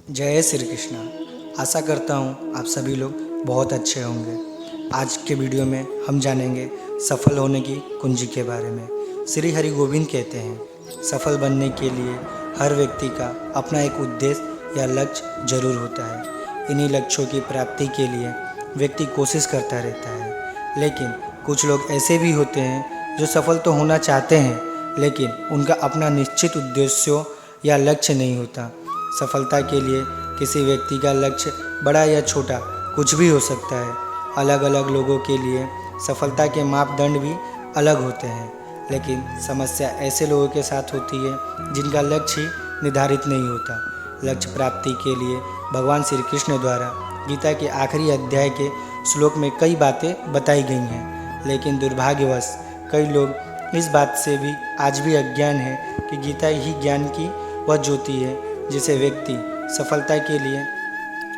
जय श्री कृष्णा। आशा करता हूँ आप सभी लोग बहुत अच्छे होंगे। आज के वीडियो में हम जानेंगे सफल होने की कुंजी के बारे में। श्री हरि गोविंद कहते हैं, सफल बनने के लिए हर व्यक्ति का अपना एक उद्देश्य या लक्ष्य जरूर होता है। इन्हीं लक्ष्यों की प्राप्ति के लिए व्यक्ति कोशिश करता रहता है। लेकिन कुछ लोग ऐसे भी होते हैं जो सफल तो होना चाहते हैं, लेकिन उनका अपना निश्चित उद्देश्यों या लक्ष्य नहीं होता। सफलता के लिए किसी व्यक्ति का लक्ष्य बड़ा या छोटा कुछ भी हो सकता है। अलग अलग लोगों के लिए सफलता के मापदंड भी अलग होते हैं। लेकिन समस्या ऐसे लोगों के साथ होती है जिनका लक्ष्य ही निर्धारित नहीं होता। लक्ष्य प्राप्ति के लिए भगवान श्री कृष्ण द्वारा गीता के आखिरी अध्याय के श्लोक में कई बातें बताई गई हैं, लेकिन दुर्भाग्यवश कई लोग इस बात से भी आज भी अज्ञान है कि गीता ही ज्ञान की वह ज्योति है जिसे व्यक्ति सफलता के लिए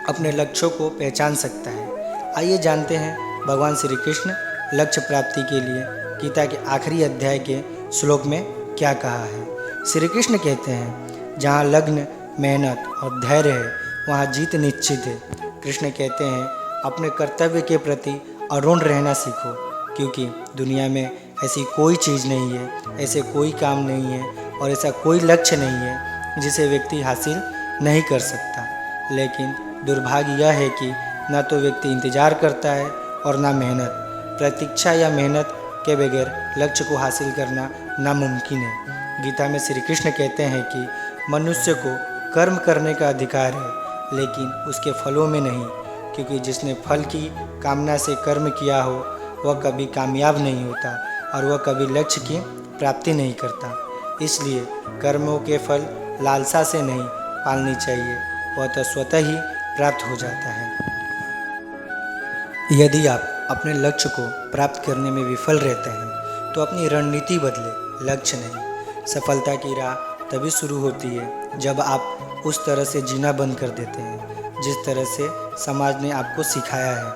अपने लक्ष्यों को पहचान सकता है। आइए जानते हैं भगवान श्री कृष्ण लक्ष्य प्राप्ति के लिए गीता के आखिरी अध्याय के श्लोक में क्या कहा है। श्री कृष्ण कहते हैं, जहाँ लग्न मेहनत और धैर्य है वहाँ जीत निश्चित है। कृष्ण कहते हैं, अपने कर्तव्य के प्रति अरुण रहना सीखो, क्योंकि दुनिया में ऐसी कोई चीज़ नहीं है, ऐसे कोई काम नहीं है और ऐसा कोई लक्ष्य नहीं है जिसे व्यक्ति हासिल नहीं कर सकता। लेकिन दुर्भाग्य यह है कि ना तो व्यक्ति इंतजार करता है और ना मेहनत। प्रतीक्षा या मेहनत के बगैर लक्ष्य को हासिल करना नामुमकिन है। गीता में श्री कृष्ण कहते हैं कि मनुष्य को कर्म करने का अधिकार है, लेकिन उसके फलों में नहीं, क्योंकि जिसने फल की कामना से कर्म किया हो वह कभी कामयाब नहीं होता और वह कभी लक्ष्य की प्राप्ति नहीं करता। इसलिए कर्मों के फल लालसा से नहीं पालनी चाहिए, वह तो स्वतः ही प्राप्त हो जाता है। यदि आप अपने लक्ष्य को प्राप्त करने में विफल रहते हैं तो अपनी रणनीति बदले, लक्ष्य नहीं। सफलता की राह तभी शुरू होती है जब आप उस तरह से जीना बंद कर देते हैं जिस तरह से समाज ने आपको सिखाया है।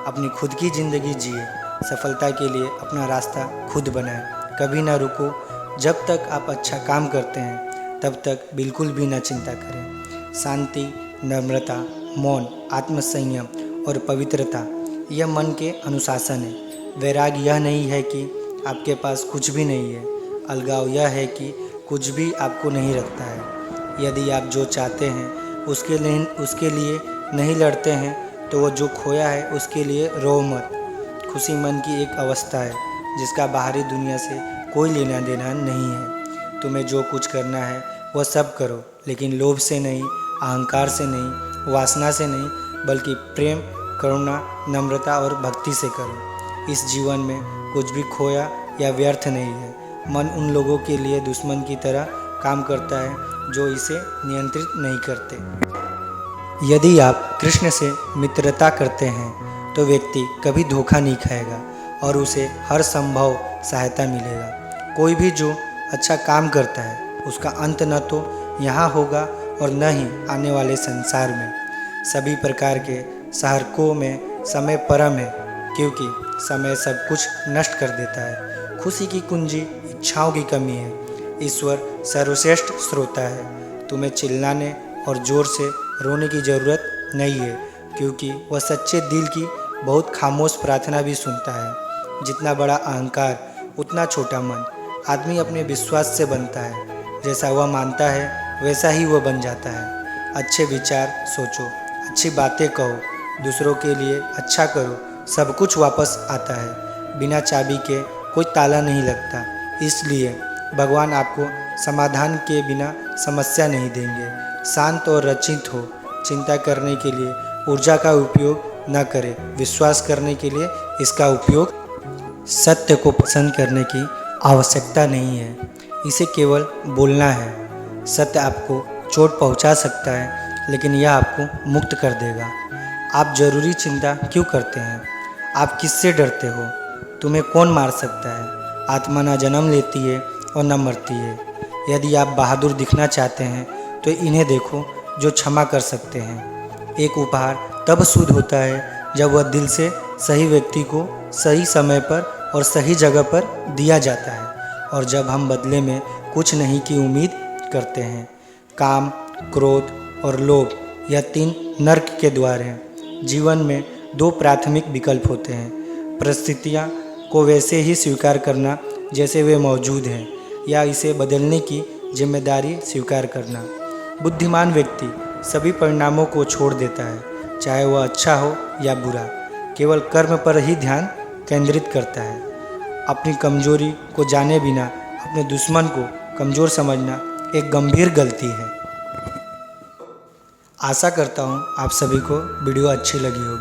अपनी खुद की ज़िंदगी जिए, सफलता के लिए अपना रास्ता खुद बनाएं। कभी ना रुको। जब तक आप अच्छा काम करते हैं तब तक बिल्कुल भी ना चिंता करें। शांति, नम्रता, मौन, आत्मसंयम और पवित्रता यह मन के अनुशासन है। वैराग्य यह नहीं है कि आपके पास कुछ भी नहीं है। अलगाव यह है कि कुछ भी आपको नहीं रखता है। यदि आप जो चाहते हैं उसके लिए नहीं लड़ते हैं तो वो जो खोया है उसके लिए रो मत। खुशी मन की एक अवस्था है जिसका बाहरी दुनिया से कोई लेना देना नहीं है। तुम्हें जो कुछ करना है वह सब करो, लेकिन लोभ से नहीं, अहंकार से नहीं, वासना से नहीं, बल्कि प्रेम, करुणा, नम्रता और भक्ति से करो। इस जीवन में कुछ भी खोया या व्यर्थ नहीं है। मन उन लोगों के लिए दुश्मन की तरह काम करता है जो इसे नियंत्रित नहीं करते। यदि आप कृष्ण से मित्रता करते हैं तो व्यक्ति कभी धोखा नहीं खाएगा और उसे हर संभव सहायता मिलेगा। कोई भी जो अच्छा काम करता है उसका अंत न तो यहाँ होगा और न ही आने वाले संसार में। सभी प्रकार के सहारकों में समय परम है, क्योंकि समय सब कुछ नष्ट कर देता है। खुशी की कुंजी इच्छाओं की कमी है। ईश्वर सर्वश्रेष्ठ श्रोता है। तुम्हें चिल्लाने और ज़ोर से रोने की ज़रूरत नहीं है, क्योंकि वह सच्चे दिल की बहुत खामोश प्रार्थना भी सुनता है। जितना बड़ा अहंकार उतना छोटा मन। आदमी अपने विश्वास से बनता है। जैसा वह मानता है वैसा ही वह बन जाता है। अच्छे विचार सोचो, अच्छी बातें कहो, दूसरों के लिए अच्छा करो, सब कुछ वापस आता है। बिना चाबी के कोई ताला नहीं लगता। इसलिए भगवान आपको समाधान के बिना समस्या नहीं देंगे। शांत और रचित हो। चिंता करने के लिए ऊर्जा का उपयोग न करें, विश्वास करने के लिए इसका उपयोग। सत्य को पसंद करने की आवश्यकता नहीं है, इसे केवल बोलना है। सत्य आपको चोट पहुंचा सकता है, लेकिन यह आपको मुक्त कर देगा। आप जरूरी चिंता क्यों करते हैं? आप किससे डरते हो? तुम्हें कौन मार सकता है? आत्मा न जन्म लेती है और न मरती है। यदि आप बहादुर दिखना चाहते हैं तो इन्हें देखो जो क्षमा कर सकते हैं। एक उपहार तब शुद्ध होता है जब वह दिल से सही व्यक्ति को सही समय पर और सही जगह पर दिया जाता है, और जब हम बदले में कुछ नहीं की उम्मीद करते हैं। काम, क्रोध और लोभ यह 3 नर्क के द्वार हैं। जीवन में 2 प्राथमिक विकल्प होते हैं, परिस्थितियाँ को वैसे ही स्वीकार करना जैसे वे मौजूद हैं, या इसे बदलने की जिम्मेदारी स्वीकार करना। बुद्धिमान व्यक्ति सभी परिणामों को छोड़ देता है, चाहे वह अच्छा हो या बुरा, केवल कर्म पर ही ध्यान केंद्रित करता है। अपनी कमजोरी को जाने बिना अपने दुश्मन को कमज़ोर समझना एक गंभीर गलती है। आशा करता हूँ आप सभी को वीडियो अच्छी लगी होगी।